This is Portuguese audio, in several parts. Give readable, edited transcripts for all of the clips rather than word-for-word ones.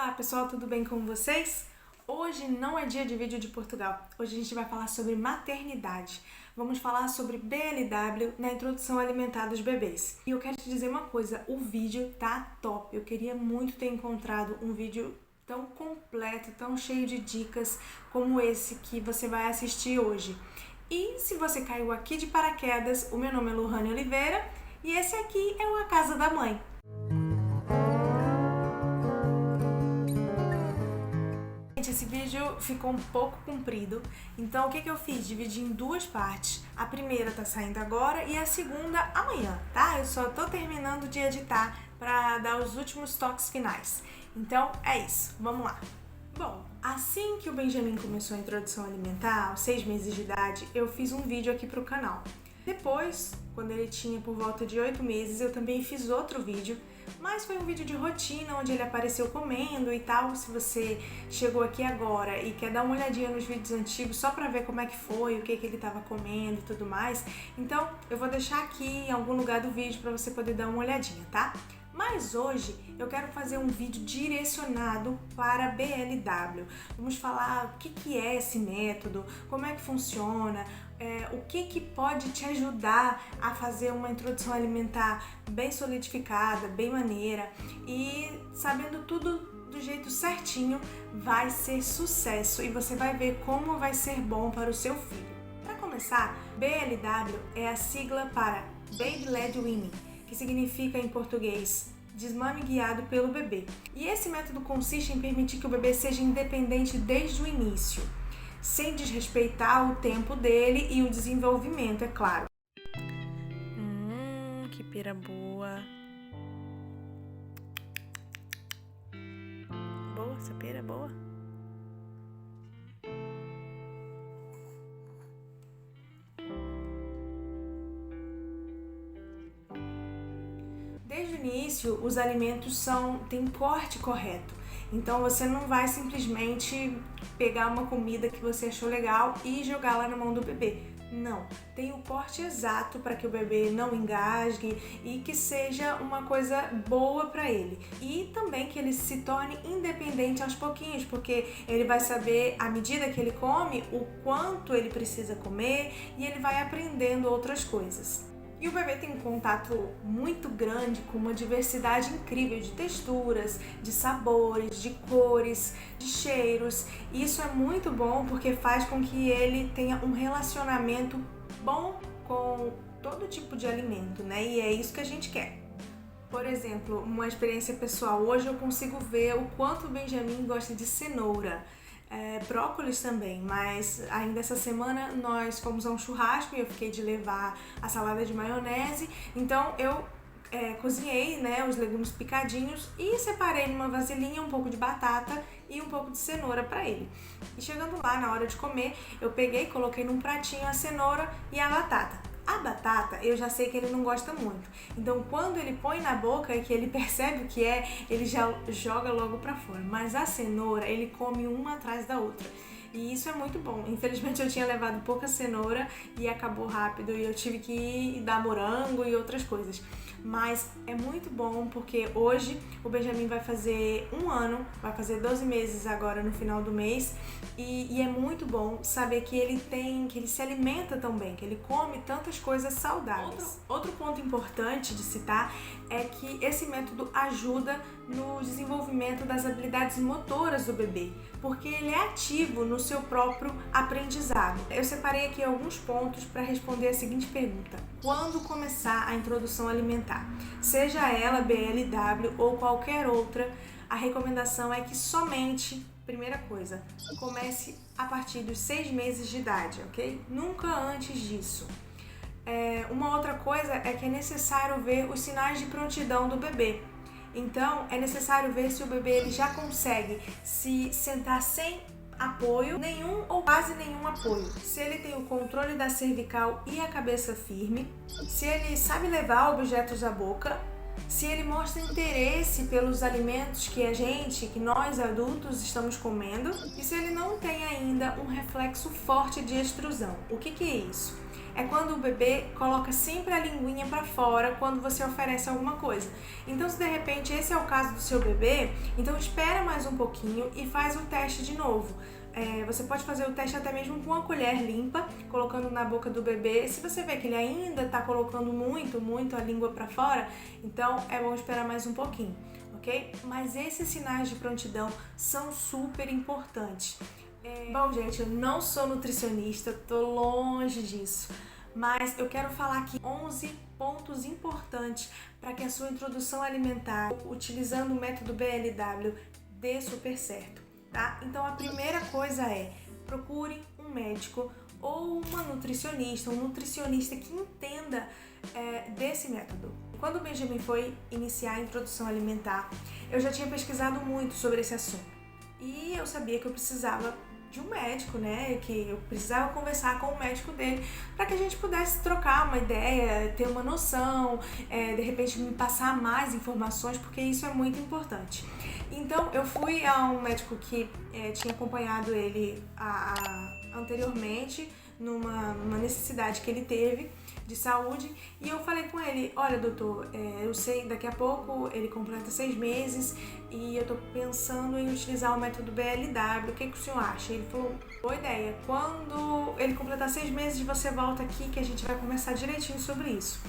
Olá pessoal, tudo bem com vocês? Hoje não é dia de vídeo de Portugal, hoje a gente vai falar sobre maternidade. Vamos falar sobre BLW na introdução alimentar dos bebês. E eu quero te dizer uma coisa, o vídeo tá top. Eu queria muito ter encontrado um vídeo tão completo, tão cheio de dicas como esse que você vai assistir hoje. E se você caiu aqui de paraquedas, o meu nome é Lohane Oliveira e esse aqui é o A Casa da Mãe. Esse vídeo ficou um pouco comprido, então o que eu fiz? Dividi em duas partes. A primeira tá saindo agora e a segunda amanhã, tá? Eu só tô terminando de editar para dar os últimos toques finais. Então é isso, vamos lá. Bom, assim que o Benjamin começou a introdução alimentar, aos 6 meses de idade, eu fiz um vídeo aqui pro canal. Depois, quando ele tinha por volta de 8 meses, eu também fiz outro vídeo, mas foi um vídeo de rotina, onde ele apareceu comendo e tal. Se você chegou aqui agora e quer dar uma olhadinha nos vídeos antigos só pra ver como é que foi, o que ele tava comendo e tudo mais, então eu vou deixar aqui em algum lugar do vídeo pra você poder dar uma olhadinha, tá? Mas hoje eu quero fazer um vídeo direcionado para BLW. Vamos falar o que é esse método, como é que funciona, o que pode te ajudar a fazer uma introdução alimentar bem solidificada, bem maneira, e sabendo tudo do jeito certinho vai ser sucesso e você vai ver como vai ser bom para o seu filho. Para começar, BLW é a sigla para Baby Led Weaning, que significa em português desmame guiado pelo bebê. E esse método consiste em permitir que o bebê seja independente desde o início, sem desrespeitar o tempo dele e o desenvolvimento, é claro. Que pera boa. Boa, essa pera é boa. Desde o início, os alimentos têm corte correto. Então você não vai simplesmente pegar uma comida que você achou legal e jogar lá na mão do bebê. Não, tem o corte exato para que o bebê não engasgue e que seja uma coisa boa para ele. E também que ele se torne independente aos pouquinhos, porque ele vai saber, à medida que ele come, o quanto ele precisa comer e ele vai aprendendo outras coisas. E o bebê tem um contato muito grande com uma diversidade incrível de texturas, de sabores, de cores, de cheiros. E isso é muito bom porque faz com que ele tenha um relacionamento bom com todo tipo de alimento, né? E é isso que a gente quer. Por exemplo, uma experiência pessoal, hoje eu consigo ver o quanto o Benjamin gosta de cenoura. Brócolis também, mas ainda essa semana nós fomos a um churrasco e eu fiquei de levar a salada de maionese, então eu cozinhei, né, os legumes picadinhos e separei numa vasilhinha um pouco de batata e um pouco de cenoura para ele. E chegando lá, na hora de comer, eu peguei, coloquei num pratinho a cenoura e a batata. A batata, eu já sei que ele não gosta muito. Então, quando ele põe na boca e que ele percebe o que é, ele já joga logo pra fora. Mas a cenoura, ele come uma atrás da outra. E isso é muito bom. Infelizmente, eu tinha levado pouca cenoura e acabou rápido. E eu tive que ir dar morango e outras coisas. Mas é muito bom porque hoje o Benjamin vai fazer 1 ano, vai fazer 12 meses agora no final do mês. E é muito bom saber que ele se alimenta tão bem, que ele come tantas coisas saudáveis. Outro ponto importante de citar é que esse método ajuda no desenvolvimento das habilidades motoras do bebê, porque ele é ativo no seu próprio aprendizado. Eu separei aqui alguns pontos para responder a seguinte pergunta: quando começar a introdução alimentar? Seja ela BLW ou qualquer outra, a recomendação é que somente, primeira coisa, comece a partir dos 6 meses de idade, ok? Nunca antes disso. Uma outra coisa é que é necessário ver os sinais de prontidão do bebê. Então, é necessário ver se o bebê ele já consegue se sentar sem apoio nenhum ou quase nenhum apoio. Se ele tem o controle da cervical e a cabeça firme, se ele sabe levar objetos à boca, se ele mostra interesse pelos alimentos que nós adultos estamos comendo, e se ele não tem ainda um reflexo forte de extrusão. O que é isso? é quando o bebê coloca sempre a linguinha para fora quando você oferece alguma coisa. Então, se de repente esse é o caso do seu bebê, então espera mais um pouquinho e faz o teste de novo. Você pode fazer o teste até mesmo com a colher limpa, colocando na boca do bebê. Se você vê que ele ainda está colocando muito a língua para fora, então é bom esperar mais um pouquinho, ok? Mas esses sinais de prontidão são super importantes. Bom, gente, eu não sou nutricionista, tô longe disso, mas eu quero falar aqui 11 pontos importantes para que a sua introdução alimentar, utilizando o método BLW, dê super certo. Tá? Então a primeira coisa é, procure um médico ou uma nutricionista, um nutricionista que entenda desse método. Quando o Benjamin foi iniciar a introdução alimentar, eu já tinha pesquisado muito sobre esse assunto e eu sabia que eu precisava de um médico, né? Que eu precisava conversar com o médico dele para que a gente pudesse trocar uma ideia, ter uma noção, de repente me passar mais informações, porque isso é muito importante. Então eu fui a um médico que tinha acompanhado ele anteriormente numa necessidade que ele teve de saúde, e eu falei com ele: olha, doutor, eu sei, daqui a pouco ele completa 6 meses e eu tô pensando em utilizar o método BLW, o que o senhor acha? Ele falou: boa ideia, quando ele completar 6 meses você volta aqui que a gente vai conversar direitinho sobre isso.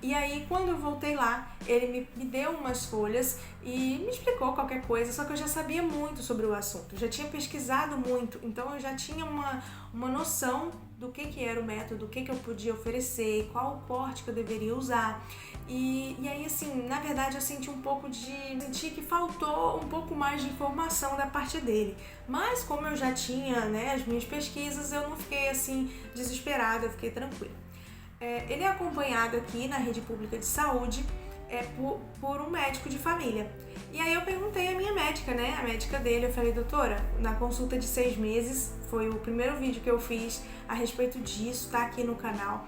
E aí, quando eu voltei lá, ele me deu umas folhas e me explicou qualquer coisa, só que eu já sabia muito sobre o assunto, eu já tinha pesquisado muito, então eu já tinha uma noção do que era o método, o que eu podia oferecer, qual o corte que eu deveria usar. E aí, assim, na verdade eu senti que faltou um pouco mais de informação da parte dele. Mas como eu já tinha, né, as minhas pesquisas, eu não fiquei assim desesperada, eu fiquei tranquila. Ele é acompanhado aqui na rede pública de saúde por um médico de família. E aí eu perguntei à minha médica, né, a médica dele, eu falei: doutora, na consulta de 6 meses, foi o primeiro vídeo que eu fiz a respeito disso, tá aqui no canal.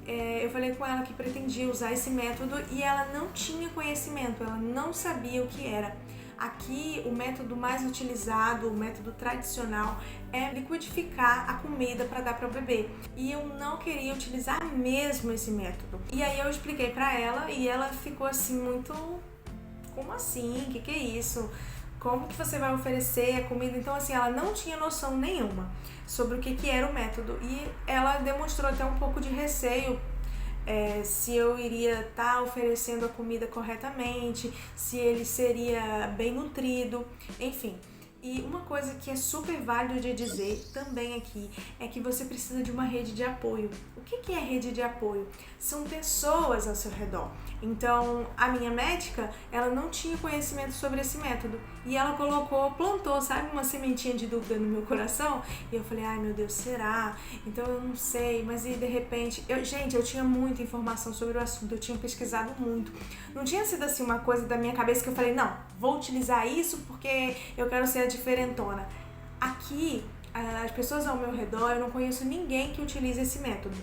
Eu falei com ela que pretendia usar esse método e ela não tinha conhecimento, ela não sabia o que era. Aqui, o método mais utilizado, o método tradicional, é liquidificar a comida para dar para o bebê. E eu não queria utilizar mesmo esse método. E aí eu expliquei para ela e ela ficou assim muito... Como assim? Que é isso? Como que você vai oferecer a comida? Então, assim, ela não tinha noção nenhuma sobre o que era o método. E ela demonstrou até um pouco de receio se eu iria estar oferecendo a comida corretamente, se ele seria bem nutrido, enfim. E uma coisa que é super válido de dizer também aqui é que você precisa de uma rede de apoio. O que é rede de apoio? São pessoas ao seu redor. Então, a minha médica, ela não tinha conhecimento sobre esse método e ela plantou, sabe, uma sementinha de dúvida no meu coração, e eu falei: ai meu Deus, será? Então eu não sei, mas e de repente, eu tinha muita informação sobre o assunto, eu tinha pesquisado muito. Não tinha sido assim uma coisa da minha cabeça que eu falei: não, vou utilizar isso porque eu quero ser a diferentona. Aqui, as pessoas ao meu redor, eu não conheço ninguém que utilize esse método.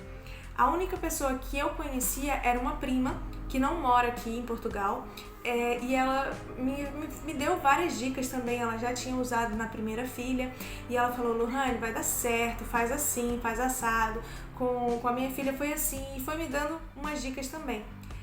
A única pessoa que eu conhecia era uma prima que não mora aqui em Portugal, e ela me deu várias dicas também. Ela já tinha usado na primeira filha e ela falou: Lohane, vai dar certo, faz assim, faz assado. Com a minha filha foi assim, e foi me dando umas dicas também.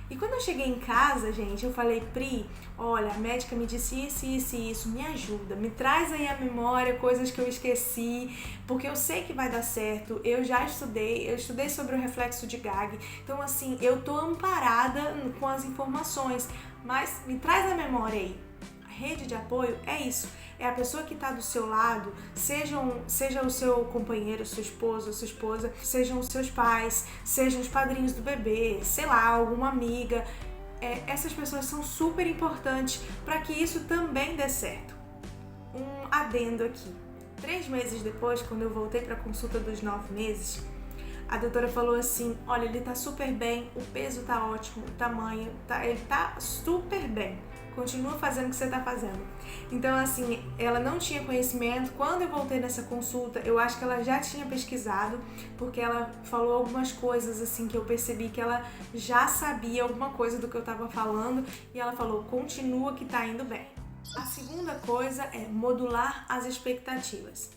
E quando eu cheguei em casa, gente, eu falei: Pri, olha, a médica me disse isso, isso e isso, me ajuda, me traz aí à memória coisas que eu esqueci, porque eu sei que vai dar certo, eu estudei sobre o reflexo de Gag, então assim, eu tô amparada com as informações, mas me traz à memória aí. Rede de apoio é isso, é a pessoa que está do seu lado, seja o seu companheiro, sua esposa, sejam os seus pais, sejam os padrinhos do bebê, sei lá, alguma amiga. Essas pessoas são super importantes para que isso também dê certo. Um adendo aqui: 3 meses depois, quando eu voltei para a consulta dos 9 meses, a doutora falou assim: olha, ele tá super bem, o peso tá ótimo, o tamanho, ele tá super bem. Continua fazendo o que você tá fazendo. Então, assim, ela não tinha conhecimento. Quando eu voltei nessa consulta, eu acho que ela já tinha pesquisado, porque ela falou algumas coisas, assim, que eu percebi que ela já sabia alguma coisa do que eu tava falando, e ela falou: continua que tá indo bem. A segunda coisa é modular as expectativas.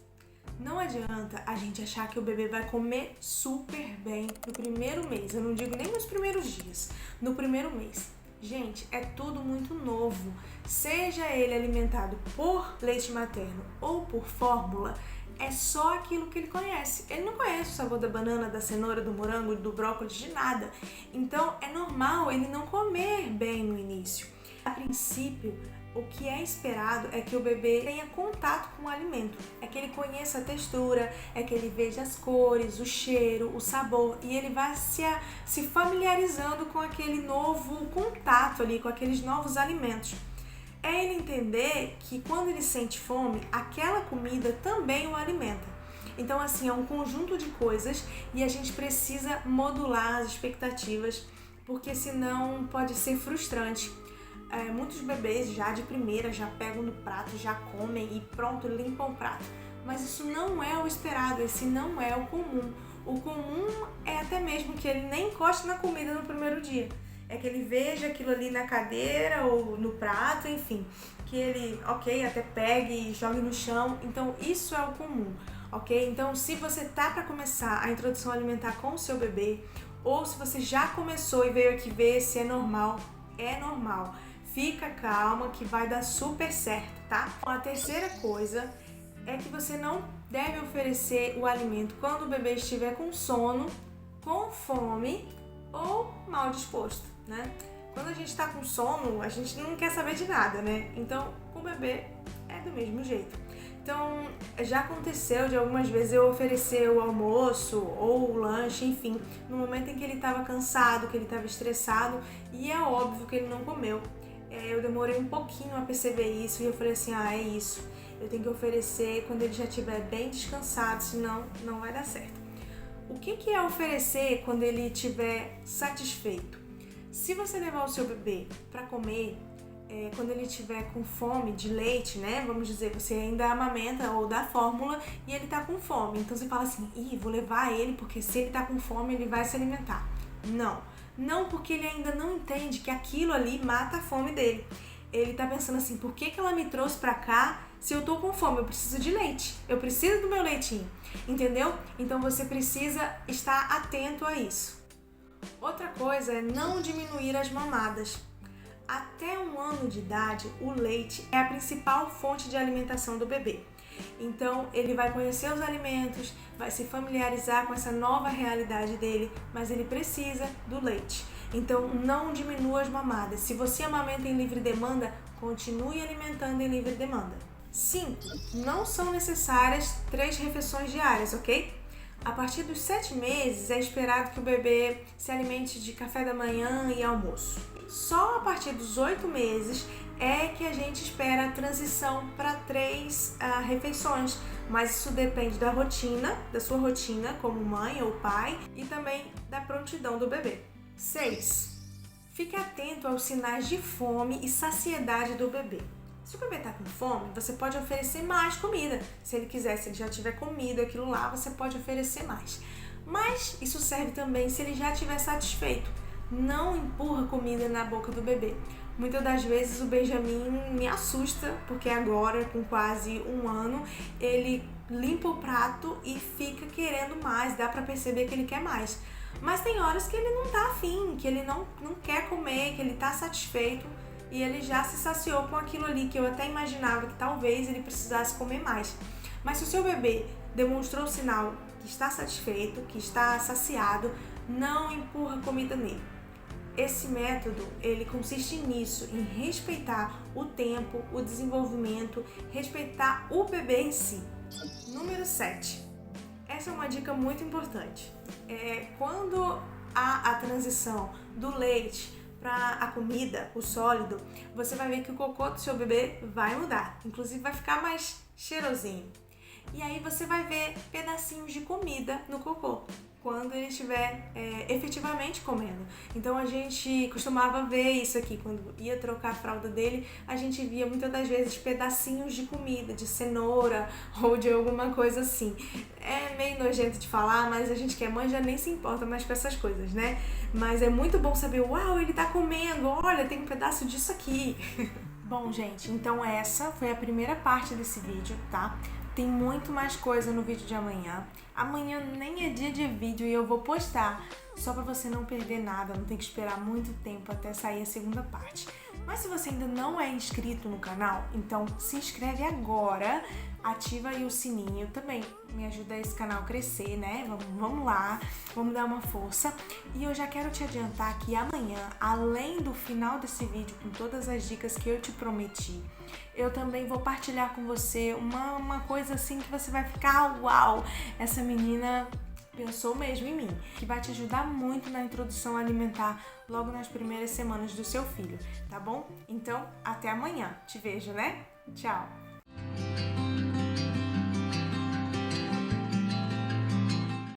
Não adianta a gente achar que o bebê vai comer super bem no primeiro mês. Eu não digo nem nos primeiros dias, no primeiro mês. Gente, é tudo muito novo. Seja ele alimentado por leite materno ou por fórmula, é só aquilo que ele conhece. Ele não conhece o sabor da banana, da cenoura, do morango, do brócolis, de nada. Então, é normal ele não comer bem no início. A princípio, o que é esperado é que o bebê tenha contato com o alimento, é que ele conheça a textura, é que ele veja as cores, o cheiro, o sabor e ele vai se familiarizando com aquele novo contato ali, com aqueles novos alimentos. É ele entender que quando ele sente fome, aquela comida também o alimenta. Então, assim, é um conjunto de coisas e a gente precisa modular as expectativas, porque senão pode ser frustrante. Muitos bebês já de primeira já pegam no prato, já comem e pronto, limpam o prato. Mas isso não é o esperado, esse não é o comum. O comum é até mesmo que ele nem encoste na comida no primeiro dia. É que ele veja aquilo ali na cadeira ou no prato, enfim. Que ele, até pegue e jogue no chão. Então, isso é o comum, ok? Então, se você tá para começar a introdução alimentar com o seu bebê, ou se você já começou e veio aqui ver se é normal, Fica calma que vai dar super certo, tá? A terceira coisa é que você não deve oferecer o alimento quando o bebê estiver com sono, com fome ou mal disposto, né? Quando a gente tá com sono, a gente não quer saber de nada, né? Então, com o bebê é do mesmo jeito. Então, já aconteceu de algumas vezes eu oferecer o almoço ou o lanche, enfim, no momento em que ele estava cansado, que ele estava estressado, e é óbvio que ele não comeu. Eu demorei um pouquinho a perceber isso e eu falei assim, é isso, eu tenho que oferecer quando ele já estiver bem descansado, senão não vai dar certo. O que é oferecer quando ele estiver satisfeito? Se você levar o seu bebê para comer, quando ele estiver com fome de leite, né? Vamos dizer, você ainda amamenta ou dá fórmula e ele tá com fome. Então você fala assim, vou levar ele porque se ele tá com fome ele vai se alimentar. Não, porque ele ainda não entende que aquilo ali mata a fome dele. Ele tá pensando assim, por que ela me trouxe pra cá se eu tô com fome? Eu preciso de leite, eu preciso do meu leitinho, entendeu? Então você precisa estar atento a isso. Outra coisa é não diminuir as mamadas. Até 1 ano de idade, o leite é a principal fonte de alimentação do bebê. Então, ele vai conhecer os alimentos, vai se familiarizar com essa nova realidade dele, mas ele precisa do leite. Então, não diminua as mamadas. Se você amamenta em livre demanda, continue alimentando em livre demanda. 5. Não são necessárias 3 refeições diárias, ok? A partir dos 7 meses, é esperado que o bebê se alimente de café da manhã e almoço. Só a partir dos 8 meses é que a gente espera a transição para 3 refeições, mas isso depende da rotina, da sua rotina como mãe ou pai e também da prontidão do bebê. 6. Fique atento aos sinais de fome e saciedade do bebê. Se o bebê está com fome, você pode oferecer mais comida. Se ele quiser, se ele já tiver comido aquilo lá, você pode oferecer mais. Mas isso serve também se ele já estiver satisfeito. Não empurra comida na boca do bebê. Muitas das vezes o Benjamin me assusta, porque agora, com quase 1 ano, ele limpa o prato e fica querendo mais, dá pra perceber que ele quer mais. Mas tem horas que ele não tá afim, que ele não quer comer, que ele tá satisfeito e ele já se saciou com aquilo ali, que eu até imaginava que talvez ele precisasse comer mais. Mas se o seu bebê demonstrou o sinal que está satisfeito, que está saciado, não empurra comida nele. Esse método, ele consiste nisso, em respeitar o tempo, o desenvolvimento, respeitar o bebê em si. Número 7. Essa é uma dica muito importante. Quando há a transição do leite para a comida, o sólido, você vai ver que o cocô do seu bebê vai mudar. Inclusive vai ficar mais cheirosinho. E aí você vai ver pedacinhos de comida no cocô quando ele estiver efetivamente comendo. Então a gente costumava ver isso aqui, quando ia trocar a fralda dele, a gente via muitas das vezes pedacinhos de comida, de cenoura ou de alguma coisa assim. É meio nojento de falar, mas a gente que é mãe já nem se importa mais com essas coisas, né? Mas é muito bom saber, uau, ele tá comendo, olha, tem um pedaço disso aqui. Bom, gente, então essa foi a primeira parte desse vídeo, tá? Tem muito mais coisa no vídeo de amanhã. Amanhã nem é dia de vídeo e eu vou postar, só pra você não perder nada, não tem que esperar muito tempo até sair a segunda parte. Mas se você ainda não é inscrito no canal, então se inscreve agora, ativa aí o sininho também, me ajuda esse canal a crescer, né? Vamos lá, vamos dar uma força. E eu já quero te adiantar que amanhã, além do final desse vídeo com todas as dicas que eu te prometi, eu também vou partilhar com você uma coisa assim que você vai ficar, uau, essa menina pensou mesmo em mim, que vai te ajudar muito na introdução alimentar logo nas primeiras semanas do seu filho, tá bom? Então, até amanhã. Te vejo, né? Tchau!